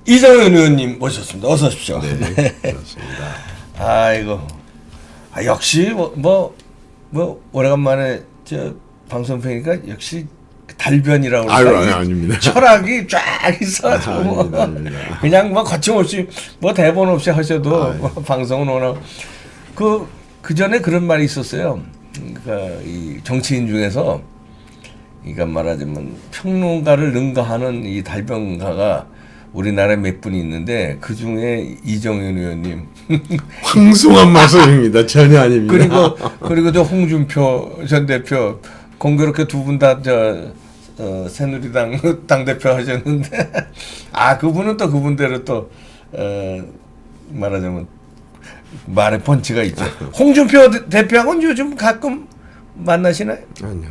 이정현 의원님 모셨습니다. 어서 오십시오. 네, 그렇습니다. 아이고, 역시 오래간만에 저 방송 뵈니까 역시 달변이라고 그러니까 아닙니다. 철학이 쫙 있어가지고 아닙니다. 그냥 거침없이 대본 없이 하셔도 방송은 워낙 그 전에 그런 말이 있었어요. 그러니까 이 정치인 중에서 그러니까 말하자면 평론가를 능가하는 이 달변가가 우리나라에 몇 분이 있는데 그 중에 이정현 의원님 황송한 말씀입니다. 전혀 아닙니다. 그리고 저 홍준표 전 대표 공교롭게 두 분 다 새누리당 당 대표 하셨는데 그분은 또 그분대로 또 말하자면 말에 펀치가 있죠. 홍준표 대표하고는 요즘 가끔 만나시나요? 아니요,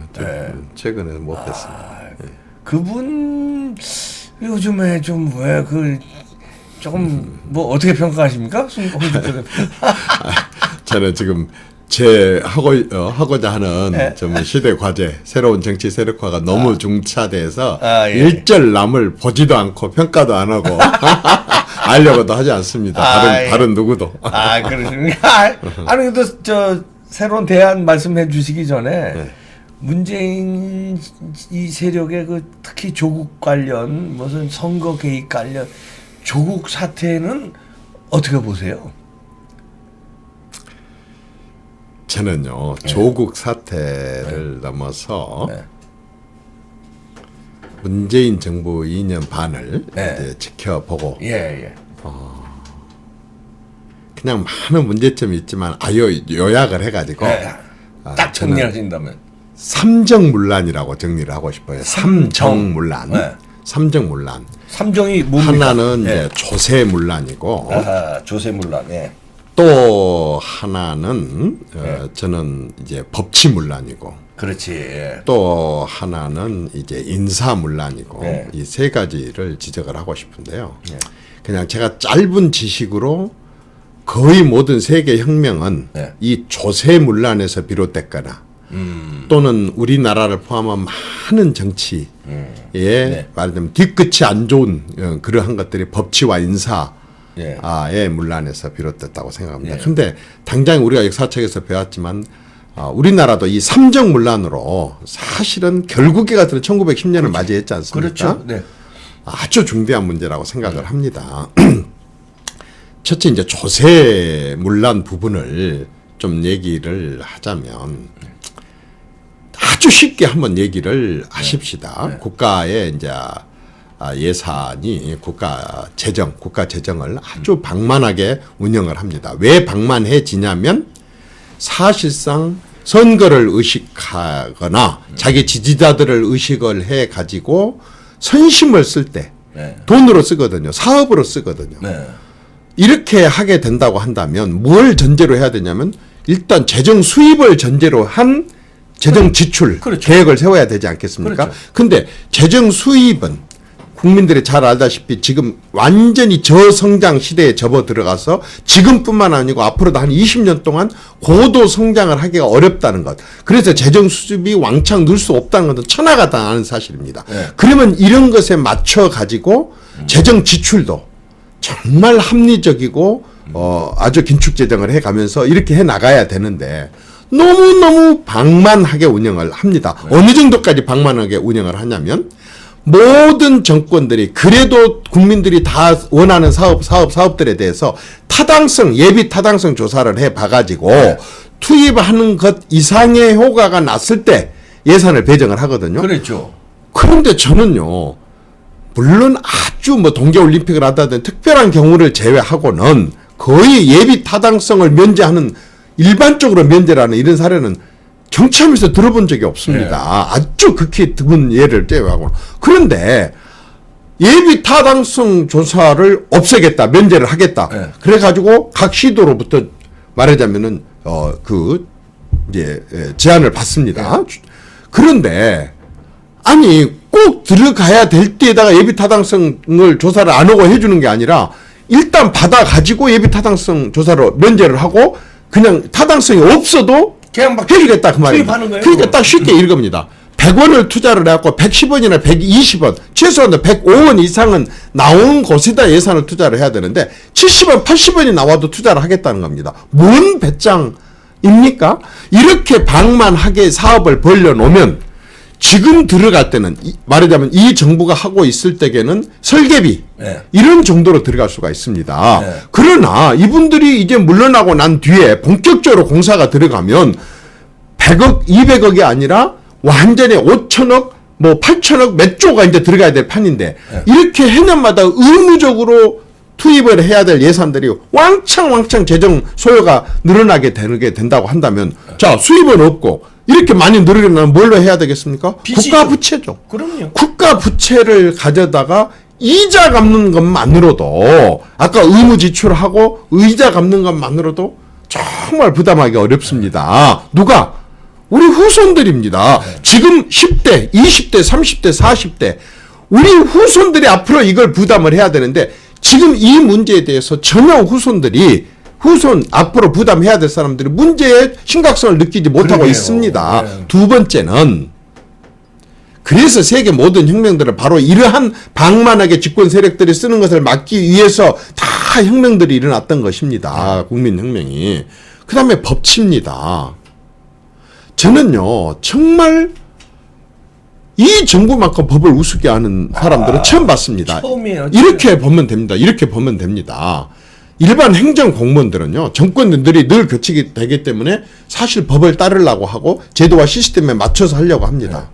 최근에 못 뵀습니다. 그분 요즘에 좀 왜 조금 어떻게 평가하십니까? 홍준표 대표. 저는 지금 제 하고자 하는 좀 시대 과제, 새로운 정치 세력화가 너무 중차돼서 일절 남을 보지도 않고 평가도 안 하고 알려고도 하지 않습니다. 다른 누구도. 그러십니까? 아니 근데 새로운 대안 말씀해 주시기 전에 문재인 이 세력의 특히 조국 관련 무슨 선거 개입 관련 조국 사태는 어떻게 보세요? 저는요 조국 사태를 넘어서 문재인 정부 2년 반을 이제 지켜보고 그냥 많은 문제점이 있지만 요약을 해가지고 딱 정리하신다면 삼정문란이라고 정리를 하고 싶어요. 삼정문란. 삼정문란. 삼정이 뭡니까? 하나는 이제 조세문란이고 조세문란. 또 하나는 저는 이제 법치문란이고 그렇지. 또 하나는 이제 인사문란이고 이 세 가지를 지적을 하고 싶은데요. 그냥 제가 짧은 지식으로 거의 모든 세계 혁명은 이 조세문란에서 비롯됐거나 또는 우리나라를 포함한 많은 정치에 말하자면 뒤끝이 안 좋은 그러한 것들이 법치와 인사 의 문란에서 비롯됐다고 생각합니다. 그런데 당장 우리가 역사책에서 배웠지만 우리나라도 이 삼정문란으로 사실은 결국에 같은 1910년을 맞이했지 않습니까? 그렇죠. 아주 중대한 문제라고 생각을 합니다. 첫째 이제 조세문란 부분을 좀 얘기를 하자면 아주 쉽게 한번 얘기를 하십시다. 국가의 이제 예산이 국가 재정을 아주 방만하게 운영을 합니다. 왜 방만해지냐면 사실상 선거를 의식하거나 자기 지지자들을 의식을 해 가지고 선심을 쓸 때 돈으로 쓰거든요. 사업으로 쓰거든요. 이렇게 하게 된다고 한다면 뭘 전제로 해야 되냐면 일단 재정 수입을 전제로 한 재정 지출 계획을 세워야 되지 않겠습니까? 근데 재정 수입은 국민들이 잘 알다시피 지금 완전히 저성장 시대에 접어 들어가서 지금뿐만 아니고 앞으로도 한 20년 동안 고도 성장을 하기가 어렵다는 것. 그래서 재정 수입이 왕창 늘 수 없다는 것은 천하가 다 아는 사실입니다. 그러면 이런 것에 맞춰 가지고 재정 지출도 정말 합리적이고 아주 긴축 재정을 해가면서 이렇게 해 나가야 되는데 너무너무 방만하게 운영을 합니다. 어느 정도까지 방만하게 운영을 하냐면 모든 정권들이 그래도 국민들이 다 원하는 사업들에 대해서 예비 타당성 조사를 해 봐가지고 투입하는 것 이상의 효과가 났을 때 예산을 배정을 하거든요. 그렇죠. 그런데 저는요, 물론 아주 동계올림픽을 하다든 특별한 경우를 제외하고는 거의 예비 타당성을 면제하는 일반적으로 면제라는 이런 사례는 정치하면서 들어본 적이 없습니다. 아주 극히 드문 예를 제외하고. 그런데 예비 타당성 조사를 없애겠다, 면제를 하겠다. 그래가지고 각 시도로부터 말하자면은 이제 제안을 받습니다. 그런데 아니 꼭 들어가야 될 때에다가 예비 타당성을 조사를 안 하고 해주는 게 아니라 일단 받아가지고 예비 타당성 조사로 면제를 하고 그냥 타당성이 없어도 그냥 막 해주겠다 그 말입니다. 투입하는 거예요? 그러니까 딱 쉽게 읽읍니다. 100원을 투자를 해갖고 110원이나 120원, 최소한 105원 이상은 나온 곳에다 예산을 투자를 해야 되는데 70원, 80원이 나와도 투자를 하겠다는 겁니다. 뭔 배짱입니까? 이렇게 방만하게 사업을 벌려놓으면 지금 들어갈 때는 말하자면 이 정부가 하고 있을 때에는 설계비 네. 이런 정도로 들어갈 수가 있습니다. 네. 그러나 이분들이 이제 물러나고 난 뒤에 본격적으로 공사가 들어가면 100억, 200억이 아니라 완전히 5천억, 뭐 8천억 몇 조가 이제 들어가야 될 판인데 네. 이렇게 해년마다 의무적으로 투입을 해야 될 예산들이 왕창 재정 소요가 늘어나게 된다고 한다면 자 수입은 없고 이렇게 많이 늘어나면 뭘로 해야 되겠습니까? 빚이죠. 국가 부채죠. 그럼요. 국가 부채를 가져다가 이자 갚는 것만으로도 아까 의무 지출하고 의자 갚는 것만으로도 정말 부담하기 어렵습니다. 누가? 우리 후손들입니다. 지금 10대, 20대, 30대, 40대 우리 후손들이 앞으로 이걸 부담을 해야 되는데 지금 이 문제에 대해서 전혀 후손 앞으로 부담해야 될 사람들이 문제의 심각성을 느끼지 못하고 그러게요. 있습니다. 네. 두 번째는 그래서 세계 모든 혁명들은 바로 이러한 방만하게 집권 세력들이 쓰는 것을 막기 위해서 다 혁명들이 일어났던 것입니다. 국민혁명이. 그 다음에 법치입니다. 저는요 정말 이 정부만큼 법을 우습게 하는 사람들은 처음 봤습니다. 처음이에요. 이렇게 보면 됩니다. 이렇게 보면 됩니다. 일반 행정 공무원들은요 정권들이 늘 교칙이 되기 때문에 사실 법을 따르려고 하고 제도와 시스템에 맞춰서 하려고 합니다.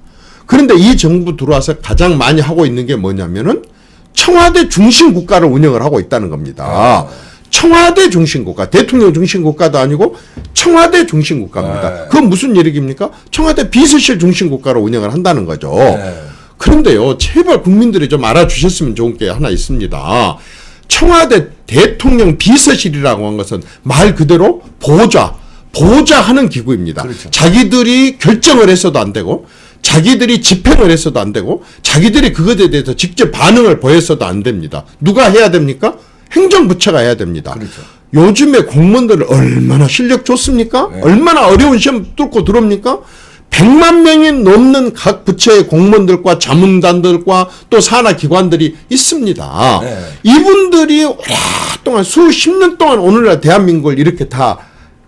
그런데 이 정부 들어와서 가장 많이 하고 있는 게 뭐냐면은 청와대 중심 국가를 운영을 하고 있다는 겁니다. 청와대 중심 국가, 대통령 중심 국가도 아니고 청와대 중심 국가입니다. 그건 무슨 얘기입니까? 청와대 비서실 중심 국가로 운영을 한다는 거죠. 그런데요, 제발 국민들이 좀 알아주셨으면 좋은 게 하나 있습니다. 청와대 대통령 비서실이라고 한 것은 말 그대로 보좌하는 기구입니다. 그렇죠. 자기들이 결정을 했어도 안 되고 자기들이 집행을 했어도 안 되고 자기들이 그것에 대해서 직접 반응을 보였어도 안 됩니다. 누가 해야 됩니까? 행정부처가 해야 됩니다. 그렇죠. 요즘에 공무원들 얼마나 실력 좋습니까? 네. 얼마나 어려운 시험 뚫고 들어옵니까? 100만 명이 넘는 각 부처의 공무원들과 자문단들과 또 산하기관들이 있습니다. 네. 이분들이 오랫동안 수십 년 동안 오늘날 대한민국을 이렇게 다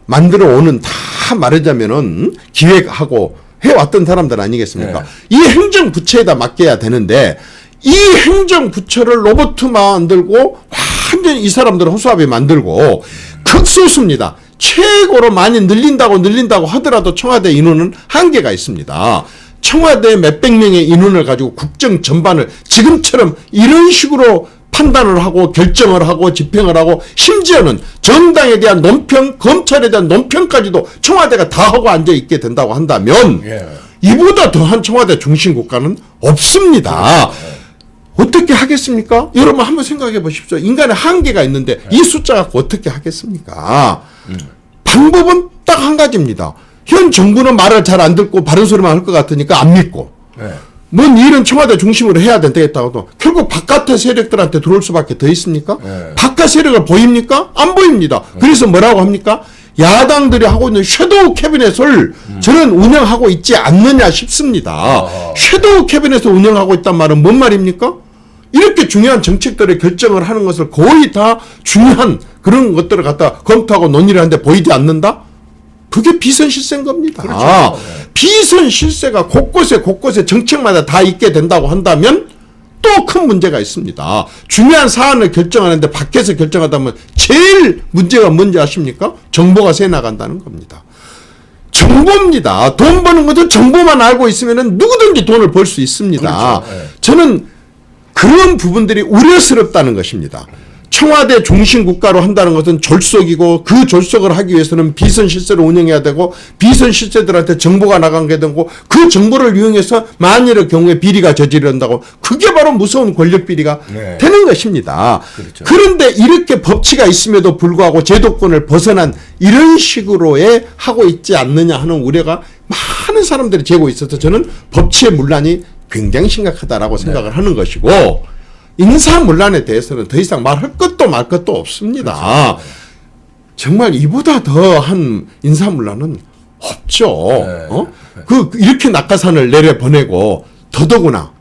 만들어 오는 다 말하자면은 기획하고 해왔던 사람들 아니겠습니까? 네. 이 행정부처에다 맡겨야 되는데 이 행정부처를 로봇 만들고 완전히 이 사람들을 허수아비 만들고 극소수입니다. 최고로 많이 늘린다고 하더라도 청와대 인원은 한계가 있습니다. 청와대 몇백 명의 인원을 가지고 국정 전반을 지금처럼 이런 식으로 판단을 하고 결정을 하고 집행을 하고 심지어는 정당에 대한 논평, 검찰에 대한 논평까지도 청와대가 다 하고 앉아있게 된다고 한다면 이보다 더한 청와대 중심 국가는 없습니다. 어떻게 하겠습니까? 여러분 한번 생각해 보십시오. 인간의 한계가 있는데 이 숫자 갖고 어떻게 하겠습니까? 방법은 딱 한 가지입니다. 현 정부는 말을 잘 안 듣고 바른 소리만 할 것 같으니까 안 믿고 뭔 일은 청와대 중심으로 해야 되겠다고 도 결국 바깥의 세력들한테 들어올 수밖에 더 있습니까? 바깥 세력을 보입니까? 안 보입니다. 그래서 뭐라고 합니까? 야당들이 하고 있는 섀도우 캐비넷을 저는 운영하고 있지 않느냐 싶습니다. 섀도우 캐비넷을 운영하고 있단 말은 뭔 말입니까? 이렇게 중요한 정책들을 결정을 하는 것을 거의 다 중요한 그런 것들을 갖다 검토하고 논의를 하는데 보이지 않는다? 그게 비선실세인 겁니다. 그렇죠. 비선실세가 곳곳에 정책마다 다 있게 된다고 한다면 또 큰 문제가 있습니다. 중요한 사안을 결정하는데 밖에서 결정하다면 제일 문제가 뭔지 아십니까? 정보가 새 나간다는 겁니다. 정보입니다. 돈 버는 것도 정보만 알고 있으면 누구든지 돈을 벌 수 있습니다. 그렇죠. 저는 그런 부분들이 우려스럽다는 것입니다. 청와대 중심 국가로 한다는 것은 졸속이고 그 졸속을 하기 위해서는 비선실세를 운영해야 되고 비선실세들한테 정보가 나가게 되고 그 정보를 이용해서 만일의 경우에 비리가 저지른다고 그게 바로 무서운 권력 비리가 되는 것입니다. 그렇죠. 그런데 이렇게 법치가 있음에도 불구하고 제도권을 벗어난 이런 식으로의 하고 있지 않느냐 하는 우려가 많은 사람들이 재고 있어서 저는 법치의 문란이 굉장히 심각하다라고 생각을 하는 것이고 인사문란에 대해서는 더 이상 말할 것도 말 것도 없습니다. 그렇죠. 정말 이보다 더한 인사문란은 없죠. 네. 이렇게 낙하산을 내려보내고 더더구나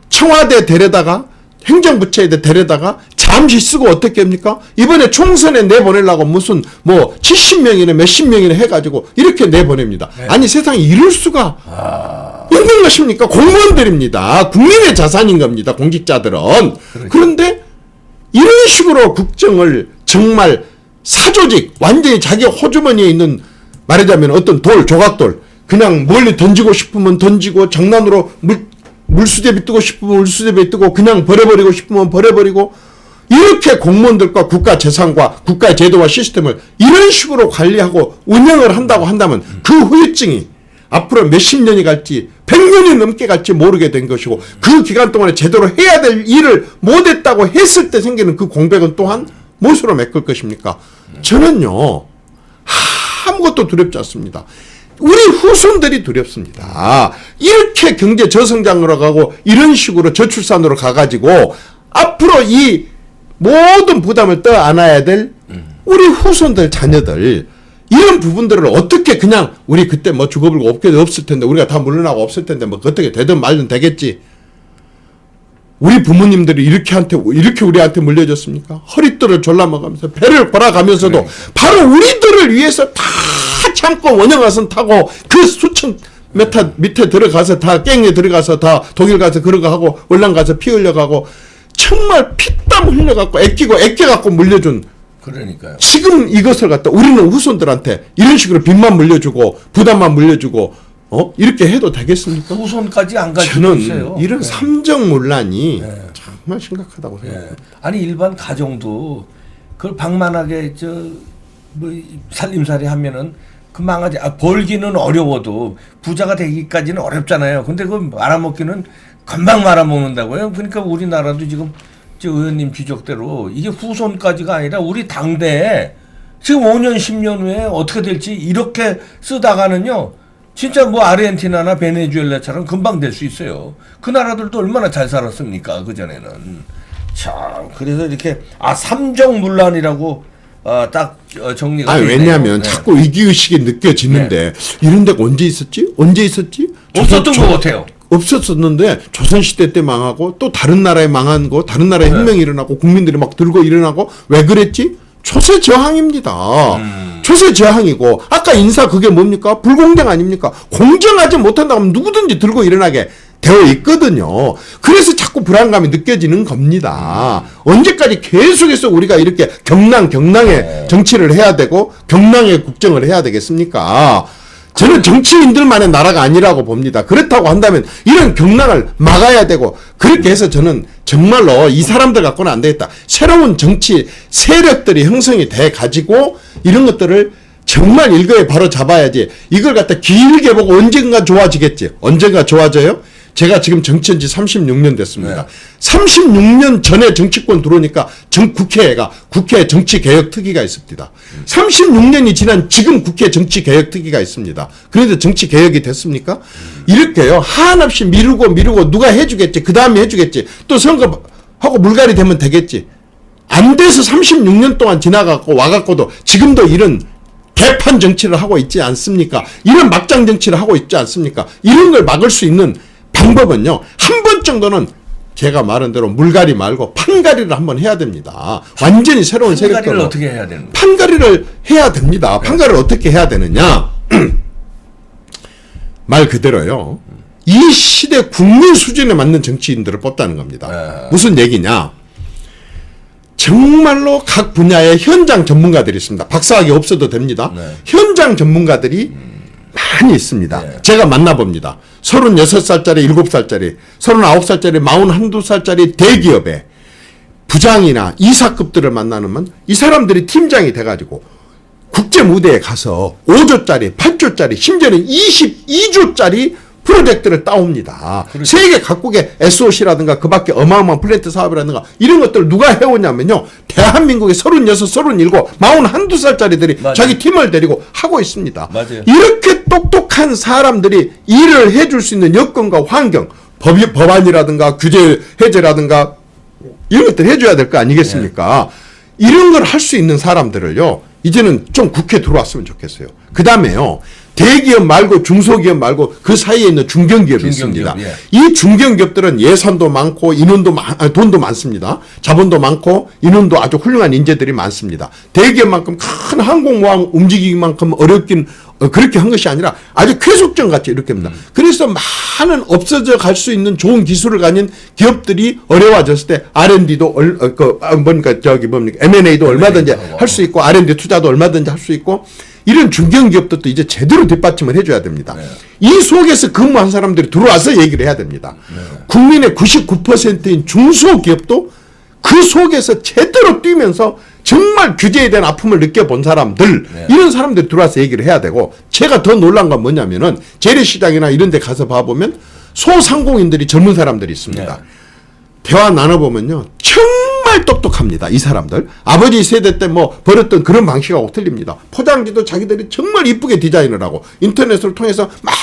청와대 데려다가 행정부처에 데려다가 잠시 쓰고 어떻게 합니까? 이번에 총선에 내보내려고 무슨 뭐 70명이나 몇십 명이나 해가지고 이렇게 내보냅니다. 네. 아니 세상에 이럴 수가 있는 것입니까? 공무원들입니다. 국민의 자산인 겁니다. 공직자들은. 그렇죠. 그런데 이런 식으로 국정을 정말 사조직 완전히 자기 호주머니에 있는 말하자면 어떤 돌 조각돌 그냥 멀리 던지고 싶으면 던지고 장난으로 물수제비 뜨고 싶으면 물수제비 뜨고 그냥 버려버리고 싶으면 버려버리고 이렇게 공무원들과 국가 재산과 국가의 제도와 시스템을 이런 식으로 관리하고 운영을 한다고 한다면 그 후유증이 앞으로 몇십 년이 갈지 100년이 넘게 갈지 모르게 된 것이고 그 기간 동안에 제대로 해야 될 일을 못했다고 했을 때 생기는 그 공백은 또한 무엇으로 메꿀 것입니까? 저는요 아무것도 두렵지 않습니다. 우리 후손들이 두렵습니다. 이렇게 경제 저성장으로 가고 이런 식으로 저출산으로 가가지고 앞으로 이 모든 부담을 떠안아야 될 우리 후손들 자녀들 이런 부분들을 어떻게 그냥 우리 그때 뭐 죽어불고 없을 텐데 우리가 다 물러나고 없을 텐데 뭐 어떻게 되든 말든 되겠지. 우리 부모님들이 이렇게 우리한테 물려줬습니까? 허리띠를 졸라먹으면서 배를 골아가면서도 바로 우리들을 위해서 다 참고 원형화선 타고 그 수천 메타 밑에 들어가서 다 깽에 들어가서 다 독일 가서 그런 거 하고 월남 가서 피 흘려가고 정말 피땀 흘려갖고 애껴갖고 물려준 그러니까요. 지금 이것을 갖다 우리는 후손들한테 이런 식으로 빚만 물려주고 부담만 물려주고 이렇게 해도 되겠습니까? 후손까지 안 가지고 저는 있어요. 이런 네. 삼정문란이 정말 심각하다고 생각합니다. 아니 일반 가정도 그걸 방만하게 뭐 살림살이 하면은 그 망하지. 벌기는 어려워도 부자가 되기까지는 어렵잖아요. 근데 그걸 말아먹기는 금방 말아먹는다고요. 그러니까 우리나라도 지금 의원님 지적대로 이게 후손까지가 아니라 우리 당대에 지금 5년 10년 후에 어떻게 될지 이렇게 쓰다가는요. 진짜 뭐 아르헨티나나 베네수엘라처럼 금방 될 수 있어요. 그 나라들도 얼마나 잘 살았습니까? 그전에는. 참 그래서 이렇게 삼정문란이라고 딱 정리가 아니 돼 있네요. 왜냐하면 네. 자꾸 위기의식이 느껴지는데 이런 데가 언제 있었지? 없었던 것 같아요. 없었었는데 조선시대 때 망하고 또 다른 나라에 망한 거 다른 나라에 혁명이 일어나고 국민들이 막 들고 일어나고 왜 그랬지? 초세 저항입니다. 초세 저항이고 아까 인사 그게 뭡니까? 불공정 아닙니까? 공정하지 못한다고 하면 누구든지 들고 일어나게 되어 있거든요. 그래서 자꾸 불안감이 느껴지는 겁니다. 언제까지 계속해서 우리가 이렇게 경랑의 정치를 해야 되고 경랑의 국정을 해야 되겠습니까? 저는 정치인들만의 나라가 아니라고 봅니다. 그렇다고 한다면 이런 경랑을 막아야 되고 그렇게 해서 저는 정말로 이 사람들 갖고는 안 되겠다. 새로운 정치 세력들이 형성이 돼 가지고 이런 것들을 정말 일거에 바로 잡아야지. 이걸 갖다 길게 보고 언젠가 좋아지겠지. 언젠가 좋아져요? 제가 지금 정치한 지 36년 됐습니다. 36년 전에 정치권 들어오니까 국회 정치개혁특위가 있습니다. 36년이 지난 지금 국회 정치개혁특위가 있습니다. 그런데 정치개혁이 됐습니까? 이렇게요. 한없이 미루고 누가 해주겠지. 그 다음에 해주겠지. 또 선거하고 물갈이 되면 되겠지. 안 돼서 36년 동안 지나갔고 와갖고도 지금도 이런 개판 정치를 하고 있지 않습니까? 이런 막장 정치를 하고 있지 않습니까? 이런 걸 막을 수 있는 방법은요. 한 번 정도는 제가 말한 대로 물갈이 말고 판갈이를 한번 해야 됩니다. 완전히 새로운 세력들로. 판갈이를 어떻게 해야 되는 거예요? 판갈이를 해야 됩니다. 판갈이를 어떻게 해야 되느냐. 말 그대로요. 이 시대 국민 수준에 맞는 정치인들을 뽑다는 겁니다. 무슨 얘기냐. 정말로 각 분야의 현장 전문가들이 있습니다. 박사학위 없어도 됩니다. 현장 전문가들이 많이 있습니다. 제가 만나봅니다. 36살짜리, 7살짜리, 39살짜리, 41살짜리 대기업의 부장이나 이사급들을 만나면 이 사람들이 팀장이 돼가지고 국제 무대에 가서 5조짜리, 8조짜리, 심지어는 22조짜리 프로젝트를 따옵니다. 그렇죠. 세계 각국의 SOC라든가 그 밖에 어마어마한 플랜트 사업이라든가 이런 것들을 누가 해오냐면요. 대한민국의 36, 37, 41살짜리들이 맞아요. 자기 팀을 데리고 하고 있습니다. 맞아요. 이렇게 똑똑한 사람들이 일을 해줄 수 있는 여건과 환경, 법안이라든가 규제 해제라든가 이런 것들 해줘야 될 거 아니겠습니까? 이런 걸 할 수 있는 사람들을요. 이제는 좀 국회에 들어왔으면 좋겠어요. 그 다음에요. 대기업 말고 중소기업 말고 그 사이에 있는 중견기업이 있습니다. 예. 이 중견기업들은 예산도 많고 인원도 돈도 많습니다. 자본도 많고 인원도 아주 훌륭한 인재들이 많습니다. 대기업만큼 큰 항공모함 움직이기만큼 어렵긴 그렇게 한 것이 아니라 아주 쾌속전 같이 이렇게 합니다. 그래서 많은 없어져 갈 수 있는 좋은 기술을 가진 기업들이 어려워졌을 때 R&D도 M&A도 얼마든지 할 수 있고 R&D 투자도 얼마든지 할 수 있고 이런 중견기업들도 이제 제대로 뒷받침을 해줘야 됩니다. 네. 이 속에서 근무한 사람들이 들어와서 얘기를 해야 됩니다. 네. 국민의 99%인 중소기업도 그 속에서 제대로 뛰면서 정말 규제에 대한 아픔을 느껴본 사람들 네. 이런 사람들이 들어와서 얘기를 해야 되고 제가 더 놀란 건 뭐냐면은 재래시장이나 이런 데 가서 봐보면 소상공인들이 젊은 사람들이 있습니다. 네. 대화 나눠보면요 정말 똑똑합니다. 이 사람들 아버지 세대 때 뭐 벌었던 그런 방식하고 틀립니다. 포장지도 자기들이 정말 이쁘게 디자인을 하고 인터넷을 통해서 막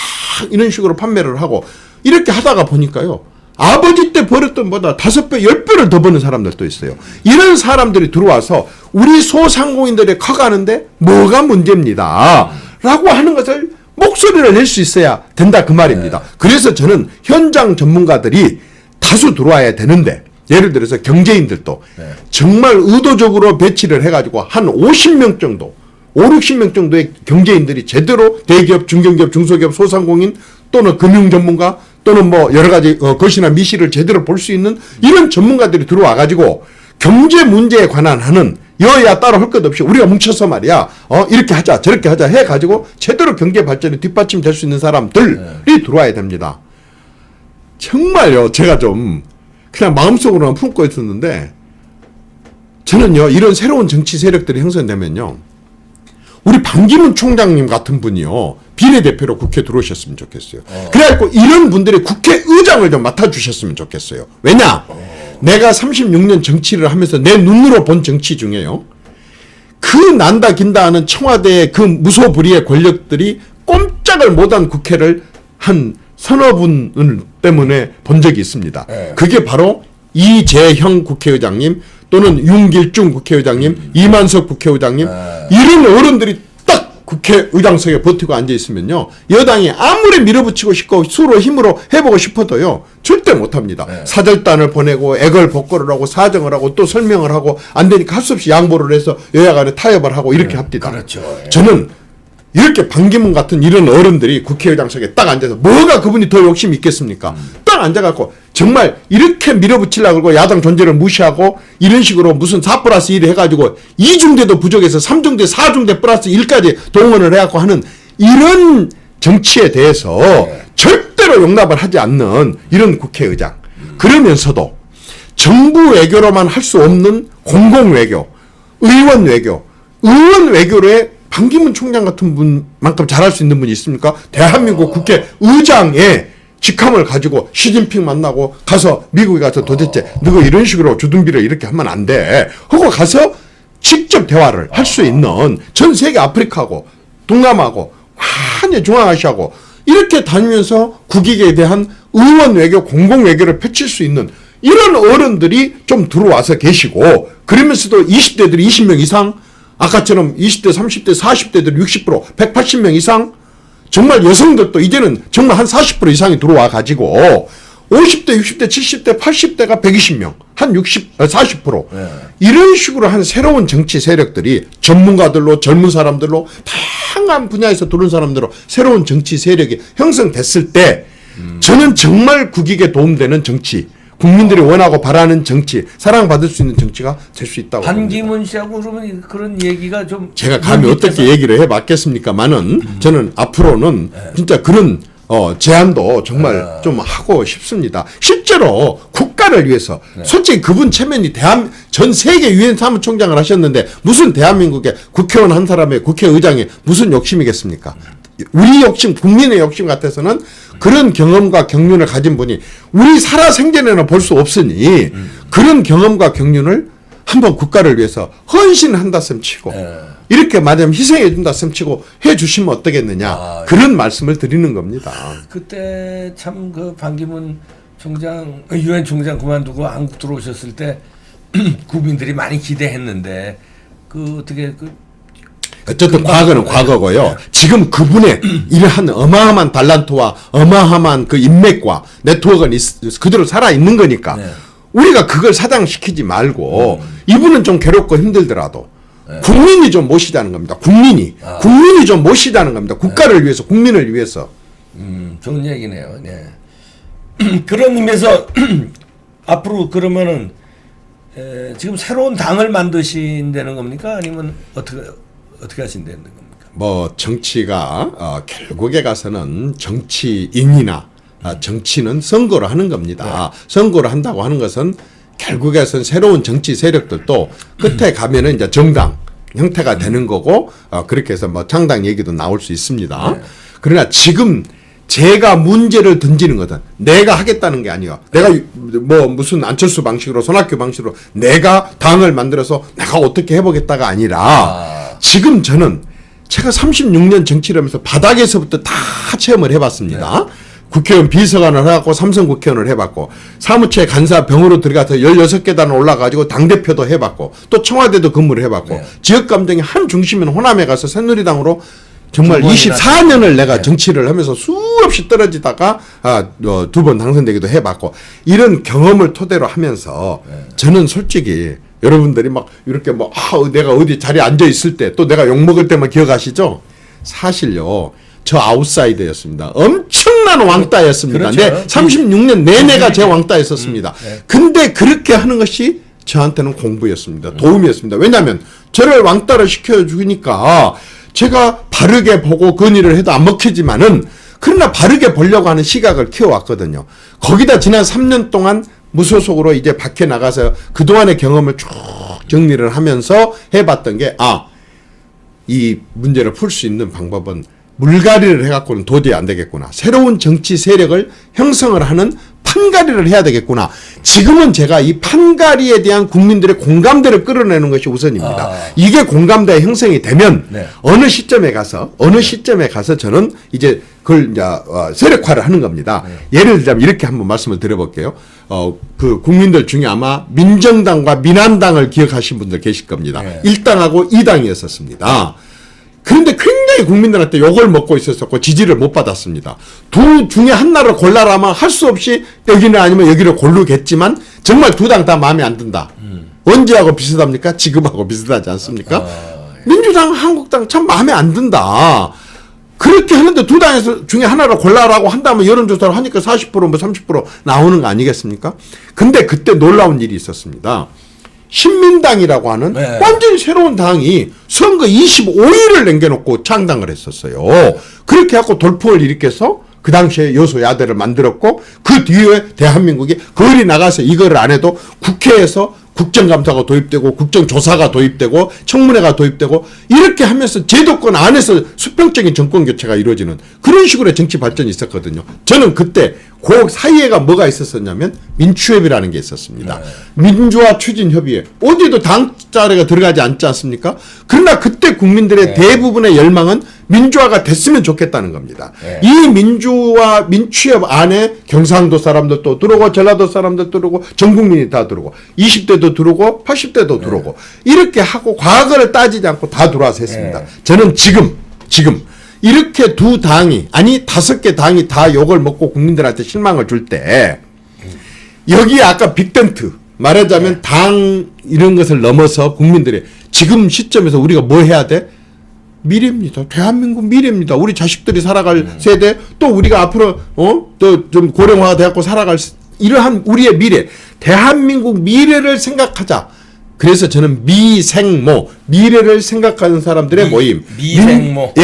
이런 식으로 판매를 하고 이렇게 하다가 보니까요 아버지 때 벌었던 보다 5배, 10배를 더 버는 사람들도 있어요. 이런 사람들이 들어와서 우리 소상공인들이 커가는데 뭐가 문제입니다. 라고 하는 것을 목소리를 낼 수 있어야 된다 그 말입니다. 그래서 저는 현장 전문가들이 다수 들어와야 되는데 예를 들어서 경제인들도 정말 의도적으로 배치를 해가지고 한 50명 정도 5, 60명 정도의 경제인들이 제대로 대기업, 중견기업, 중소기업, 소상공인 또는 금융 전문가 또는 뭐 여러 가지 것이나 미시를 제대로 볼 수 있는 이런 전문가들이 들어와 가지고 경제 문제에 관한 하는 여야 따로 할 것 없이 우리가 뭉쳐서 말이야 이렇게 하자 저렇게 하자 해 가지고 제대로 경제 발전에 뒷받침 될 수 있는 사람들이 들어와야 됩니다. 정말요 제가 좀 그냥 마음속으로만 품고 있었는데 저는요 이런 새로운 정치 세력들이 형성되면요 우리 반기문 총장님 같은 분이요 비례대표로 국회 들어오셨으면 좋겠어요. 그래갖고 이런 분들이 국회의장을 좀 맡아주셨으면 좋겠어요. 왜냐? 내가 36년 정치를 하면서 내 눈으로 본 정치 중에요. 그 난다 긴다 하는 청와대의 그 무소불위의 권력들이 꼼짝을 못한 국회를 한 서너 분 때문에 본 적이 있습니다. 그게 바로 이재형 국회의장님 또는 윤길중 국회의장님, 이만석 국회의장님 이런 어른들이 딱 국회의장석에 버티고 앉아있으면요. 여당이 아무리 밀어붙이고 싶고 수로 힘으로 해보고 싶어도요. 절대 못합니다. 사절단을 보내고 애걸복걸을 하고 사정을 하고 또 설명을 하고 안 되니까 할 수 없이 양보를 해서 여야 간에 타협을 하고 이렇게 합니다. 그렇죠. 저는 이렇게 반기문 같은 이런 어른들이 국회의장석에 딱 앉아서 뭐가 그분이 더 욕심이 있겠습니까? 딱 앉아갖고 정말 이렇게 밀어붙이려고 그러고 야당 존재를 무시하고 이런 식으로 무슨 4+1 해가지고 2중대도 부족해서 3중대, 4중대 플러스 1까지 동원을 해갖고 하는 이런 정치에 대해서 절대로 용납을 하지 않는 이런 국회의장. 그러면서도 정부 외교로만 할 수 없는 공공외교, 의원 외교로의 반기문 총장 같은 분만큼 잘할 수 있는 분이 있습니까? 대한민국 국회의장의 직함을 가지고 시진핑 만나고 가서 미국에 가서 도대체 너가 이런 식으로 주둔비를 이렇게 하면 안 돼 하고 가서 직접 대화를 할 수 있는 전 세계 아프리카하고 동남아하고 완전 중앙아시아하고 이렇게 다니면서 국익에 대한 의원 외교, 공공 외교를 펼칠 수 있는 이런 어른들이 좀 들어와서 계시고 그러면서도 20대들이 20명 이상 아까처럼 20대, 30대, 40대들 60%, 180명 이상 정말 여성들도 이제는 정말 한 40% 이상이 들어와 가지고 50대, 60대, 70대, 80대가 120명, 한 40%. 이런 식으로 한 새로운 정치 세력들이 전문가들로 젊은 사람들로 다양한 분야에서 들어온 사람들로 새로운 정치 세력이 형성됐을 때 저는 정말 국익에 도움되는 정치 국민들이 원하고 바라는 정치, 사랑받을 수 있는 정치가 될 수 있다고 반기문 씨하고 그러면 그런 얘기가 좀 제가 감히 어떻게 얘기를 해봤겠습니까만은 저는 앞으로는 진짜 그런 제안도 정말 좀 하고 싶습니다. 실제로 국가를 위해서 솔직히 그분 체면이 전 세계 유엔 사무총장을 하셨는데 무슨 대한민국의 국회의원 한 사람의 국회의장이 무슨 욕심이겠습니까? 우리 욕심, 국민의 욕심 같아서는 그런 경험과 경륜을 가진 분이 우리 살아생전에는 볼 수 없으니 그런 경험과 경륜을 한번 국가를 위해서 헌신한다 셈 치고 이렇게 말하면 희생해 준다 셈 치고 해 주시면 어떠겠느냐 그런 말씀을 드리는 겁니다. 그때 참 그 반기문 총장, 유엔 총장 그만두고 한국 들어오셨을 때 국민들이 많이 기대했는데 그 어떻게 어쨌든 과거는 과거고요. 지금 그분의 이러한 어마어마한 달란트와 어마어마한 그 인맥과 네트워크는 그대로 살아 있는 거니까 네. 우리가 그걸 사장시키지 말고 이분은 좀 괴롭고 힘들더라도 국민이 좀 모시자는 겁니다. 국민이 좀 모시자는 겁니다. 국가를 위해서, 국민을 위해서. 좋은 얘기네요. 네. 그런 의미에서 앞으로 그러면은 지금 새로운 당을 만드신다는 겁니까? 아니면 어떻게 하신다는 겁니까? 뭐 정치가 결국에 가서는 정치인이나 정치는 선거를 하는 겁니다. 선거를 한다고 하는 것은 결국에선 새로운 정치 세력들도 끝에 가면은 이제 정당 형태가 되는 거고 그렇게 해서 뭐 창당 얘기도 나올 수 있습니다. 그러나 지금 제가 문제를 던지는 것은 내가 하겠다는 게 아니에요. 내가 뭐 무슨 안철수 방식으로 손학규 방식으로 내가 당을 만들어서 내가 어떻게 해보겠다가 아니라 지금 저는 제가 36년 정치를 하면서 바닥에서부터 다 체험을 해봤습니다. 국회의원 비서관을 해갖고 삼성 국회의원을 해봤고 사무처에 간사 병으로 들어가서 16계단을 올라가지고 당대표도 해봤고 또 청와대도 근무를 해봤고 지역감정의 한 중심인 호남에 가서 새누리당으로 정말 24년을 내가 정치를 하면서 수없이 떨어지다가 두 번 당선되기도 해봤고 이런 경험을 토대로 하면서 저는 솔직히 여러분들이 막 이렇게 뭐 내가 어디 자리에 앉아 있을 때 또 내가 욕 먹을 때만 기억하시죠? 사실요. 저 아웃사이더였습니다. 엄청난 왕따였습니다. 그렇죠. 네, 36년 내내가 제 왕따였었습니다. 근데 그렇게 하는 것이 저한테는 공부였습니다. 도움이었습니다. 왜냐하면 저를 왕따를 시켜주니까 제가 바르게 보고 건의를 해도 안 먹히지만은 그러나 바르게 보려고 하는 시각을 키워왔거든요. 거기다 지난 3년 동안 무소속으로 이제 밖에 나가서 그동안의 경험을 쭉 정리를 하면서 해봤던 게 이 문제를 풀 수 있는 방법은 물갈이를 해갖고는 도저히 안 되겠구나. 새로운 정치 세력을 형성을 하는 판가리를 해야 되겠구나. 지금은 제가 이 판가리에 대한 국민들의 공감대를 끌어내는 것이 우선입니다. 이게 공감대 형성이 되면 어느 시점에 가서 저는 이제 그걸 이제 세력화를 하는 겁니다. 예를 들자면 이렇게 한번 말씀을 드려볼게요. 그 국민들 중에 아마 민정당과 민한당을 기억하신 분들 계실 겁니다. 1당하고 2당이었었습니다. 그런데 굉장히 국민들한테 욕을 먹고 있었고 지지를 못 받았습니다. 둘 중에 하나를 골라라면 할 수 없이 여기는 아니면 여기를 고르겠지만 정말 두 당 다 마음에 안 든다. 언제하고 비슷합니까? 지금하고 비슷하지 않습니까? 민주당, 한국당 참 마음에 안 든다. 그렇게 하는데 두 당에서 중에 하나를 골라라고 한다면 여론조사를 하니까 40% 뭐 30% 나오는 거 아니겠습니까? 근데 그때 놀라운 일이 있었습니다. 신민당이라고 하는 완전히 새로운 당이 선거 25일을 남겨놓고 창당을 했었어요. 그렇게 해갖고 돌풍을 일으켜서 그 당시에 여소야대를 만들었고 그 뒤에 대한민국이 거리 나가서 이거를 안 해도 국회에서 국정감사가 도입되고 국정조사가 도입되고 청문회가 도입되고 이렇게 하면서 제도권 안에서 수평적인 정권 교체가 이루어지는 그런 식으로 정치 발전이 있었거든요. 저는 그때 그 사이에가 뭐가 있었었냐면 민추협이라는 게 있었습니다. 민주화 추진협의회 어디도 당자리가 들어가지 않지 않습니까? 그러나 그때 국민들의 대부분의 열망은 민주화가 됐으면 좋겠다는 겁니다. 이 민주화 민추협 안에 경상도 사람들도 들어오고 전라도 사람들 들어오고 전 국민이 다 들어오고 20대도 들어오고 80대도 들어오고 이렇게 하고 과거를 따지지 않고 다 들어와서 했습니다. 저는 지금 이렇게 두 당이 아니 5개 당이 다 욕을 먹고 국민들한테 실망을 줄 때 여기에 아까 빅텐트 말하자면 당 이런 것을 넘어서 국민들이 지금 시점에서 우리가 뭐 해야 돼? 미래입니다. 대한민국 미래입니다. 우리 자식들이 살아갈 세대 또 우리가 앞으로 또 좀 고령화가 돼갖고 살아갈 이러한 우리의 미래 대한민국 미래를 생각하자. 그래서 저는 미생모 미래를 생각하는 사람들의 모임 미생모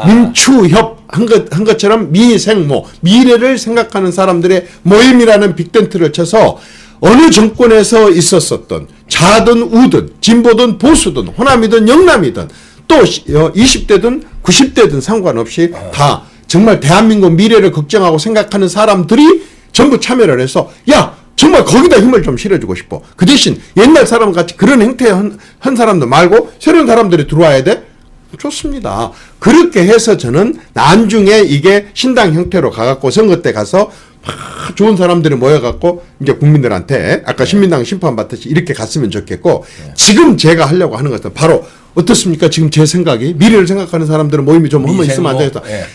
민추협 한 것처럼 미생모 미래를 생각하는 사람들의 모임이라는 빅텐트를 쳐서 어느 정권에서 있었었던 좌든 우든 진보든 보수든 호남이든 영남이든 또 20대든 90대든 상관없이 다 정말 대한민국 미래를 걱정하고 생각하는 사람들이 전부 참여를 해서 정말 거기다 힘을 좀 실어주고 싶어. 그 대신 옛날 사람 같이 그런 행태 한 사람들 말고 새로운 사람들이 들어와야 돼? 좋습니다. 그렇게 해서 저는 나중에 이게 신당 형태로 가갖고 선거 때 가서 좋은 사람들이 모여갖고 이제 국민들한테 아까 신민당 심판받듯이 이렇게 갔으면 좋겠고 지금 제가 하려고 하는 것은 바로 어떻습니까? 지금 제 생각이 미래를 생각하는 사람들은 모임이 좀 한번 있으면 안 되겠다. 예.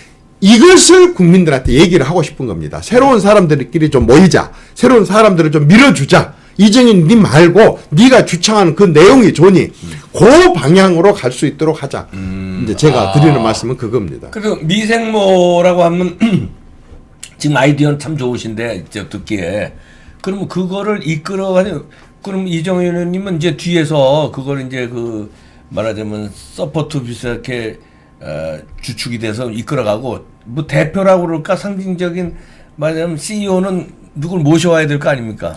이것을 국민들한테 얘기를 하고 싶은 겁니다. 새로운 사람들끼리 좀 모이자. 새로운 사람들을 좀 밀어주자. 이정인 니 말고 네가 주창하는 그 내용이 좋으니 그 방향으로 갈 수 있도록 하자. 이제 제가 드리는 말씀은 그겁니다. 그리고 미생모라고 하면 지금 아이디어는 참 좋으신데 이제 듣기에 그러면 그거를 이끌어가는 그럼 이정현 의원님은 이제 뒤에서 그걸 이제 그 말하자면 서포트 비슷하게 주축이 돼서 이끌어가고 뭐 대표라고 그럴까 상징적인 말하자면 CEO는 누굴 모셔와야 될 거 아닙니까?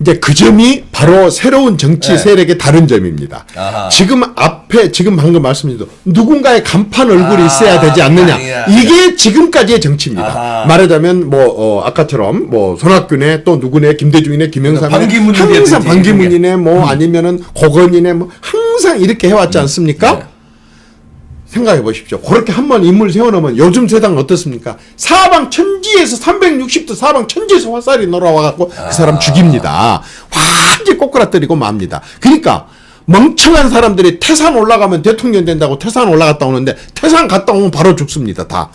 이제 그 점이 바로 새로운 정치 네. 세력의 다른 점입니다. 아하. 지금 방금 말씀드린 누군가의 간판 얼굴이 있어야 되지 않느냐. 아니야. 이게 지금까지의 정치입니다. 아하. 말하자면 아까처럼 뭐 손학규네 또 누구네 김대중이네 김영삼이네 반기문이네 항상 되지, 반기문이네 뭐 아니면은 고건이네 뭐 항상 이렇게 해왔지 않습니까? 네. 생각해 보십시오. 그렇게 한번 인물 세워놓으면 요즘 세상 어떻습니까? 사방 천지에서 360도 사방 천지에서 화살이 날아와갖고 그 사람 죽입니다. 완전히 꼬꾸라뜨리고 맙니다. 그러니까 멍청한 사람들이 태산 올라가면 대통령 된다고 태산 올라갔다 오는데 태산 갔다 오면 바로 죽습니다. 다.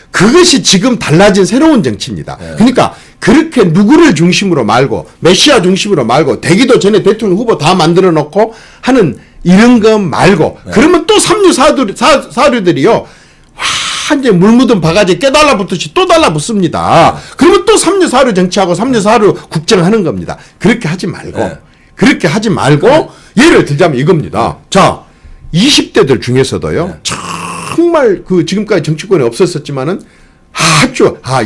그것이 지금 달라진 새로운 정치입니다. 그러니까 그렇게 누구를 중심으로 말고 메시아 중심으로 말고 되기도 전에 대통령 후보 다 만들어 놓고 하는 이런 거 말고 그러면 또 삼류 사류들이요 완전 물 묻은 바가지 깨달라붙듯이 또 달라붙습니다. 그러면 또 삼류 사류 정치하고 삼류 사류 국정하는 겁니다. 그렇게 하지 말고 예를 들자면 이겁니다. 자 20대들 중에서도요 정말 그 지금까지 정치권에 없었었지만은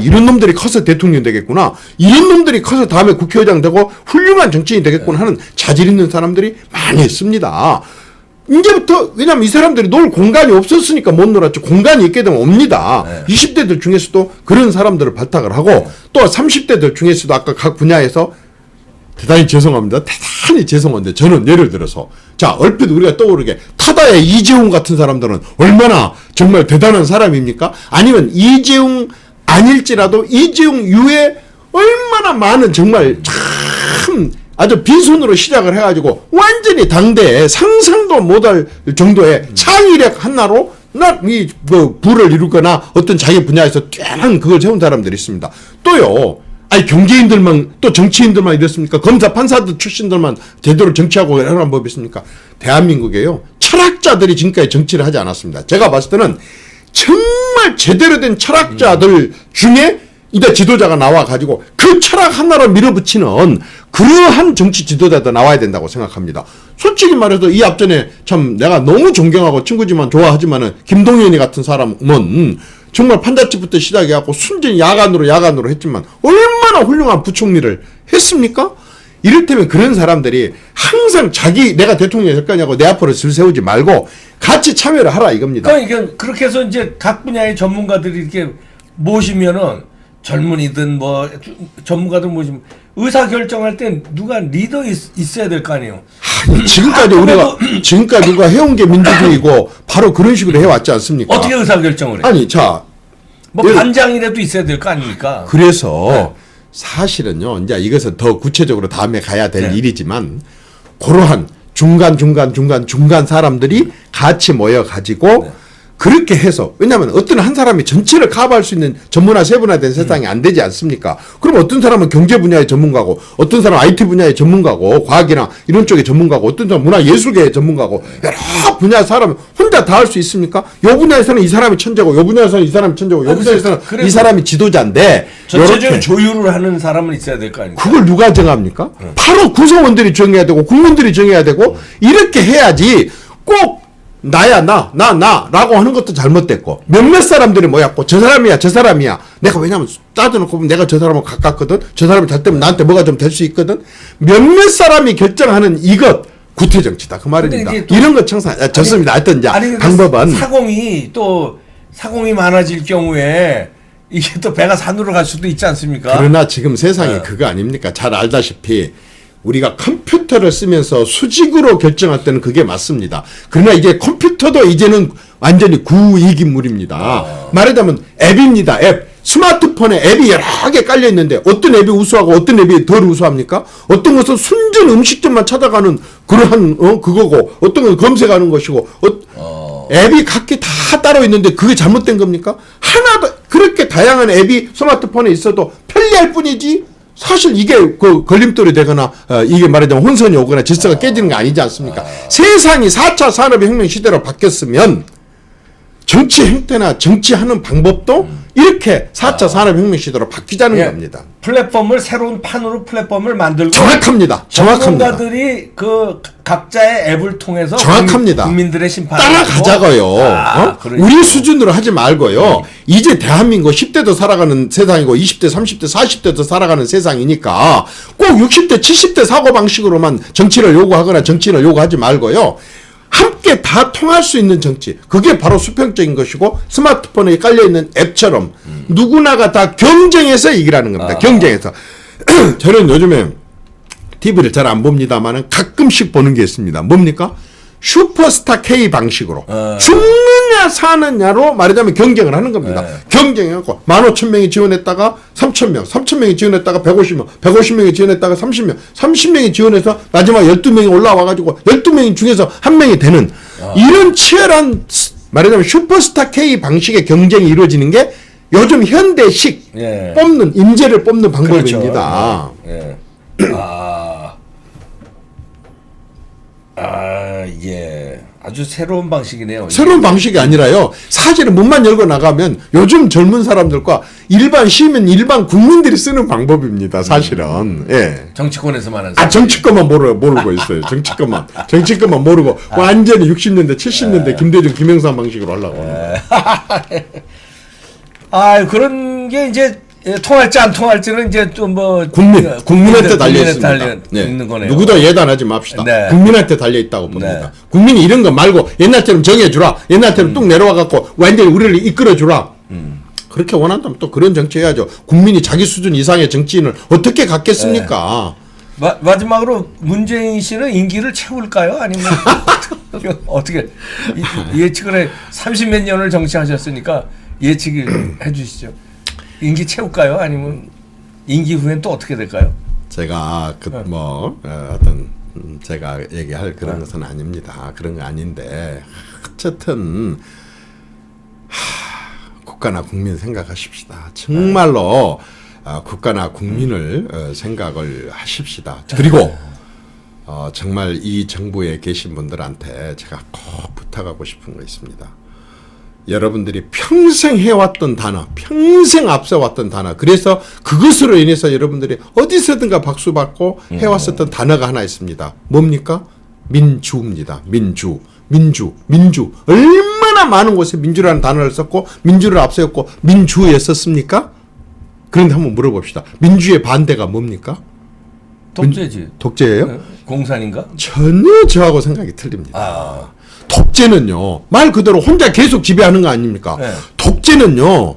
이런 놈들이 커서 대통령 되겠구나. 이런 놈들이 커서 다음에 국회의장 되고 훌륭한 정치인이 되겠구나 하는 자질 있는 사람들이 많이 있습니다. 이제부터 왜냐면 이 사람들이 놀 공간이 없었으니까 못 놀았죠. 공간이 있게 되면 옵니다. 20대들 중에서도 그런 사람들을 발탁을 하고 또 30대들 중에서도 아까 각 분야에서 대단히 죄송합니다. 대단히 죄송한데 저는 예를 들어서 자 얼핏 우리가 떠오르게 타다의 이재용 같은 사람들은 얼마나 정말 대단한 사람입니까? 아니면 이재용 아닐지라도 이재용 이후에 얼마나 많은 정말 참 아주 빈손으로 시작을 해가지고 완전히 당대에 상상도 못할 정도의 창의력 하나로 부를 이루거나 어떤 자기 분야에서 뛰어난 그걸 세운 사람들이 있습니다. 또요. 경제인들만 또 정치인들만 이랬습니까? 검사 판사들 출신들만 제대로 정치하고 하는 법이 있습니까? 대한민국에요 철학자들이 지금까지 정치를 하지 않았습니다. 제가 봤을 때는 정말 제대로 된 철학자들 중에 이제 지도자가 나와가지고 그 철학 하나로 밀어붙이는 그러한 정치 지도자도 나와야 된다고 생각합니다. 솔직히 말해서 이 앞전에 참 내가 너무 존경하고 친구지만 좋아하지만은 김동연이 같은 사람은 정말 판자집부터 시작해갖고 순전히 야간으로 했지만 얼마나 훌륭한 부총리를 했습니까? 이를테면 그런 사람들이 항상 내가 대통령이 될 거냐고 내 앞으로 줄 세우지 말고 같이 참여를 하라 이겁니다. 그러니까 그렇게 해서 이제 각 분야의 전문가들이 이렇게 모시면은 젊은이든 뭐 전문가들 모시면 의사 결정할 때 누가 리더 있어야 될 거 아니에요. 지금까지 누가 해온 게 민주주의고 바로 그런 식으로 해왔지 않습니까? 어떻게 의사 결정을 해? 아니 자. 뭐 반장이라도 있어야 될 거 아닙니까? 그래서 사실은요, 이제 이것은 더 구체적으로 다음에 가야 될 일이지만, 그러한 중간 사람들이 같이 모여가지고, 그렇게 해서, 왜냐하면 어떤 한 사람이 전체를 커버할 수 있는 전문화, 세분화된 세상이 안 되지 않습니까? 그럼 어떤 사람은 경제 분야의 전문가고, 어떤 사람은 IT 분야의 전문가고, 과학이나 이런 쪽의 전문가고, 어떤 사람은 문화 예술계의 전문가고, 여러 분야 사람 혼자 다 할 수 있습니까? 요 분야에서는 이 사람이 천재고, 요 분야에서는 이 사람이 천재고, 요 분야에서는 이 사람이 지도자인데, 전체적인 조율을 하는 사람은 있어야 될 거 아닙니까? 그걸 누가 정합니까? 바로 구성원들이 정해야 되고, 국민들이 정해야 되고, 이렇게 해야지 꼭 나라고 하는 것도 잘못됐고 몇몇 사람들이 모였고 저 사람이야 내가 왜냐면 따져놓고 보면 내가 저 사람하고 가깝거든 저 사람이 잘 때면 나한테 뭐가 좀 될 수 있거든 몇몇 사람이 결정하는 이것 구태정치다 그 말입니다. 이런 거 좋습니다. 하여튼 이제 방법은 사공이 많아질 경우에 이게 또 배가 산으로 갈 수도 있지 않습니까? 그러나 지금 세상이 그거 아닙니까? 잘 알다시피 우리가 컴퓨터를 쓰면서 수직으로 결정할 때는 그게 맞습니다. 그러나 이제 컴퓨터도 이제는 완전히 구익인물입니다. 말하자면 앱입니다. 앱. 스마트폰에 앱이 여러 개 깔려 있는데 어떤 앱이 우수하고 어떤 앱이 덜 우수합니까? 어떤 것은 순전 음식점만 찾아가는 그러한 그거고 어떤 건 검색하는 것이고 앱이 각기 다 따로 있는데 그게 잘못된 겁니까? 하나도 그렇게 다양한 앱이 스마트폰에 있어도 편리할 뿐이지 사실 이게 그 걸림돌이 되거나 이게 말하자면 혼선이 오거나 질서가 깨지는 게 아니지 않습니까? 세상이 4차 산업혁명 시대로 바뀌었으면 정치 행태나 정치하는 방법도 이렇게 4차 산업혁명 시대로 바뀌자는 겁니다. 플랫폼을 새로운 판으로 플랫폼을 만들고 정확합니다. 전문가들이 그 각자의 앱을 통해서 정확합니다. 국민들의 심판을 따라가자고요. 그러니까. 우리 수준으로 하지 말고요. 이제 대한민국 10대도 살아가는 세상이고 20대, 30대, 40대도 살아가는 세상이니까 꼭 60대, 70대 사고방식으로만 정치를 요구하거나 정치를 요구하지 말고요. 함께 다 통할 수 있는 정치. 그게 바로 수평적인 것이고 스마트폰에 깔려있는 앱처럼 누구나가 다 경쟁해서 이기라는 겁니다. 경쟁해서. 저는 요즘에 TV를 잘 안 봅니다만 가끔씩 보는 게 있습니다. 뭡니까? 슈퍼스타 K 방식으로 죽느냐 사느냐로 말하자면 경쟁을 하는 겁니다. 경쟁해갖고 15,000명이 지원했다가 3,000명, 3,000명이 지원했다가 150명, 150명이 지원했다가 30명, 30명이 지원해서 마지막 12명이 올라와가지고 12명 중에서 한 명이 되는 이런 치열한 말하자면 슈퍼스타 K 방식의 경쟁이 이루어지는 게 요즘 현대식 뽑는 인재를 뽑는 방법입니다. 그렇죠. 예. 아주 새로운 방식이네요. 새로운 방식이 아니라요. 사실은 문만 열고 나가면 요즘 젊은 사람들과 일반 시민, 일반 국민들이 쓰는 방법입니다. 사실은. 예. 정치권에서만 하는. 정치권만 모르고 있어요. 정치권만 모르고 완전히 60년대, 70년대 김대중, 김영삼 방식으로 하려고 합니다. 그런 게 이제 통할지 안 통할지는 이제 좀 뭐 국민한테 달려 있습니다. 있는 거네요. 누구도 예단하지 맙시다. 네. 국민한테 달려 있다고 봅니다. 네. 국민이 이런 거 말고 옛날처럼 정해주라. 옛날처럼 뚝 내려와 갖고 완전히 우리를 이끌어주라. 그렇게 원한다면 또 그런 정치 해야죠. 국민이 자기 수준 이상의 정치인을 어떻게 갖겠습니까? 마지막으로 문재인 씨는 임기를 채울까요? 아니면 어떻게 예측을 해? 30몇 년을 정치하셨으니까 예측을 해주시죠. 임기 채울까요? 아니면 임기 후엔 또 어떻게 될까요? 제가 어떤 제가 얘기할 그런 것은 아닙니다. 그런 거 아닌데 어쨌든 국가나 국민 생각하십시다. 정말로 국가나 국민을 생각을 하십시다. 그리고 정말 이 정부에 계신 분들한테 제가 꼭 부탁하고 싶은 거 있습니다. 여러분들이 평생 해왔던 단어, 평생 앞서왔던 단어, 그래서 그것으로 인해서 여러분들이 어디서든가 박수 받고 해왔었던 단어가 하나 있습니다. 뭡니까? 민주입니다. 민주. 얼마나 많은 곳에 민주라는 단어를 썼고 민주를 앞세웠고 민주에 썼습니까? 그런데 한번 물어봅시다. 민주의 반대가 뭡니까? 독재지. 독재예요? 네. 공산인가? 전혀 저하고 생각이 틀립니다. 독재는요, 말 그대로 혼자 계속 지배하는 거 아닙니까? 네. 독재는요,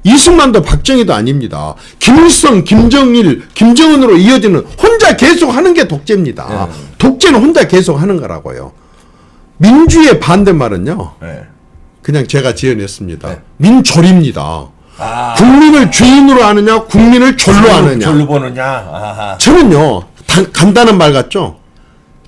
이승만도 박정희도 아닙니다. 김일성, 김정일, 김정은으로 이어지는 혼자 계속 하는 게 독재입니다. 독재는 혼자 계속 하는 거라고요. 민주의 반대말은요, 그냥 제가 지어냈습니다. 민졸입니다. 국민을 죄인으로 하느냐, 국민을 졸로 하느냐. 졸로 보느냐. 저는요, 간단한 말 같죠?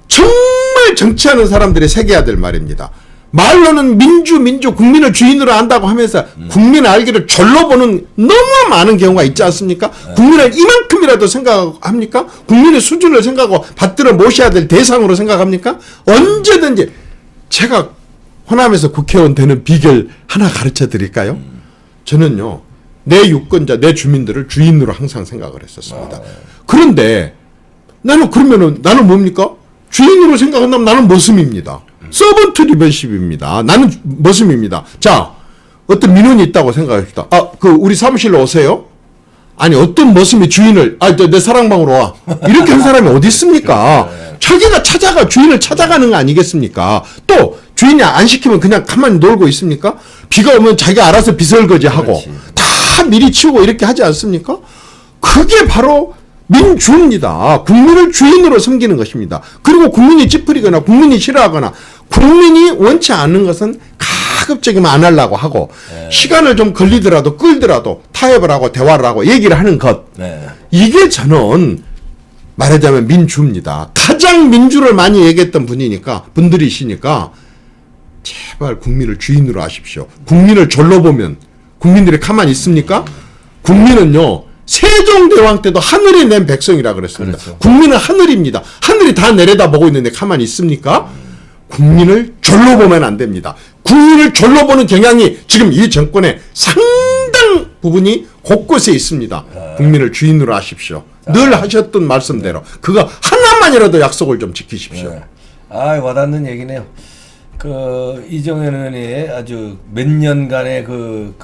정말 정치하는 사람들이 새겨야 될 말입니다. 말로는 민주, 국민을 주인으로 한다고 하면서 국민을 알기를 졸로 보는 너무 많은 경우가 있지 않습니까? 국민을 이만큼이라도 생각합니까? 국민의 수준을 생각하고 받들어 모셔야 될 대상으로 생각합니까? 언제든지 제가 호남에서 국회의원 되는 비결 하나 가르쳐 드릴까요? 저는요, 내 유권자, 내 주민들을 주인으로 항상 생각을 했었습니다. 그런데 나는 뭡니까? 주인으로 생각한다면 나는 머슴입니다. 서번트 리더십입니다. 나는 머슴입니다. 자, 어떤 민원이 있다고 생각합시다. 우리 사무실로 오세요? 아니, 어떤 머슴이 주인을, 내 사랑방으로 와. 이렇게 한 사람이 어디 있습니까? 자기가 주인을 찾아가는 거 아니겠습니까? 또, 주인이 안 시키면 그냥 가만히 놀고 있습니까? 비가 오면 자기가 알아서 비설거지하고, 다 미리 치우고 이렇게 하지 않습니까? 그게 바로 민주입니다. 국민을 주인으로 섬기는 것입니다. 그리고 국민이 찌푸리거나 국민이 싫어하거나 국민이 원치 않는 것은 파급적이면 안 하려고 하고 시간을 좀 걸리더라도 끌더라도 타협을 하고 대화를 하고 얘기를 하는 것. 네. 이게 저는 말하자면 민주입니다. 가장 민주를 많이 얘기했던 분들이시니까 제발 국민을 주인으로 하십시오. 국민을 절로 보면 국민들이 가만히 있습니까? 국민은요. 세종대왕 때도 하늘이 낸 백성이라 그랬습니다. 그렇죠. 국민은 하늘입니다. 하늘이 다 내려다보고 있는데 가만히 있습니까? 국민을 절로 보면 안 됩니다. 국민을 절로 보는 경향이 지금 이 정권의 상당 부분이 곳곳에 있습니다. 국민을 주인으로 하십시오. 늘 하셨던 말씀대로 그거 하나만이라도 약속을 좀 지키십시오. 네. 아, 와닿는 얘기네요. 그 이정현 의원이 아주 몇 년간의 그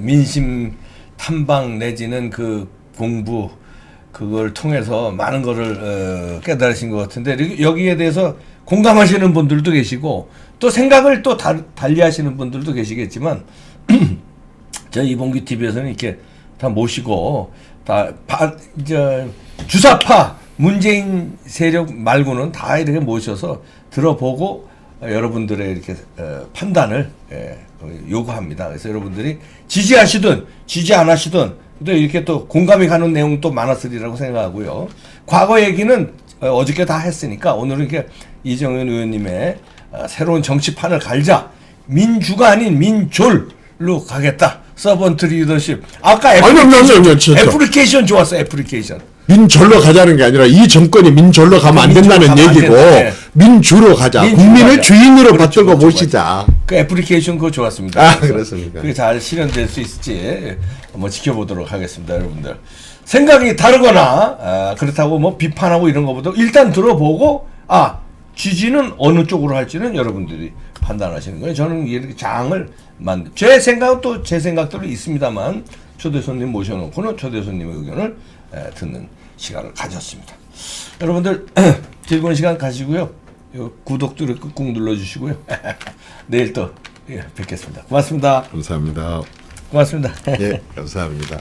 민심 탐방 내지는 그 공부 그걸 통해서 많은 거를 깨달으신 것 같은데 여기에 대해서 공감하시는 분들도 계시고 또 생각을 또 달리하시는 분들도 계시겠지만 저 이봉규 TV에서는 이렇게 다 모시고 이제 주사파 문재인 세력 말고는 다 이렇게 모셔서 들어보고 여러분들의 이렇게 판단을 요구합니다. 그래서 여러분들이 지지하시든 지지 안 하시든 또 이렇게 또 공감이 가는 내용도 많았으리라고 생각하고요. 과거 얘기는 어저께 다 했으니까 오늘은 이렇게 이정현 의원님의 새로운 정치판을 갈자 민주가 아닌 민졸로 가겠다. 서번트 리더십. 아까 애플리케이션 좋았어. 애플리케이션. 민절로 가자는 게 아니라 이 정권이 민절로 가면 안 된다는 얘기고 민주로 가자. 국민을 가자. 주인으로 받들고 모시자. 그 애플리케이션 그거 좋았습니다. 아, 그렇습니까? 그게 잘 실현될 수 있을지 한번 지켜보도록 하겠습니다, 여러분들. 생각이 다르거나 그렇다고 뭐 비판하고 이런 것보다 일단 들어보고 지지는 어느 쪽으로 할지는 여러분들이 판단하시는 거예요. 저는 이렇게 장을 제 생각은 또 제 생각대로 있습니다만 초대 손님 모셔놓고는 초대 손님의 의견을 듣는 시간을 가졌습니다. 여러분들 즐거운 시간 가시고요. 구독도 이렇게 꾹 눌러주시고요. 내일 또 뵙겠습니다. 고맙습니다. 감사합니다. 고맙습니다. 예, 감사합니다.